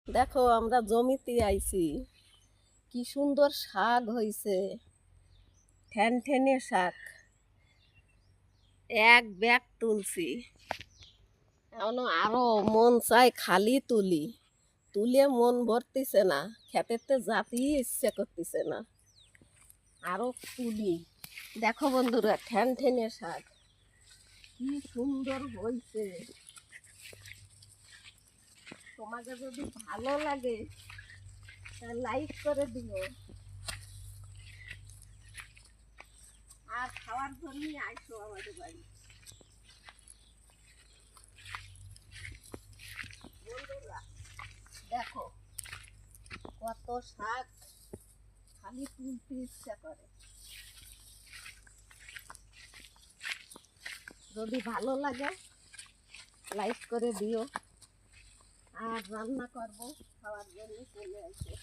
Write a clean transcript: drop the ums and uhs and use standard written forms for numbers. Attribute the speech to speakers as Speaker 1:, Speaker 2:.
Speaker 1: দেখো আমরা জমিতে আইছি, কি সুন্দর শাক হইছে, ঠ্যানঠেনে শাক। এক ব্যাগ তুলছি, এখনো আরো মন চাই খালি তুলি, তুলে মন ভরতিছে না, খেতেতে জাতেই ইচ্ছে করতেছে না, আরো তুলি। দেখো বন্ধুরা, ঠ্যানঠেনে শাক কি সুন্দর হইছে। তোমাকে যদি ভালো লাগে লাইক করে দিও, আর খাওয়ার জন্য আইসো আমাদের বাড়ি। বন্ধুরা দেখো কত শাক, খালি তুলতে ইচ্ছা করে। যদি ভালো লাগে লাইক করে দিও, আর রান্না করবো খাওয়ার জন্য চলে আসে।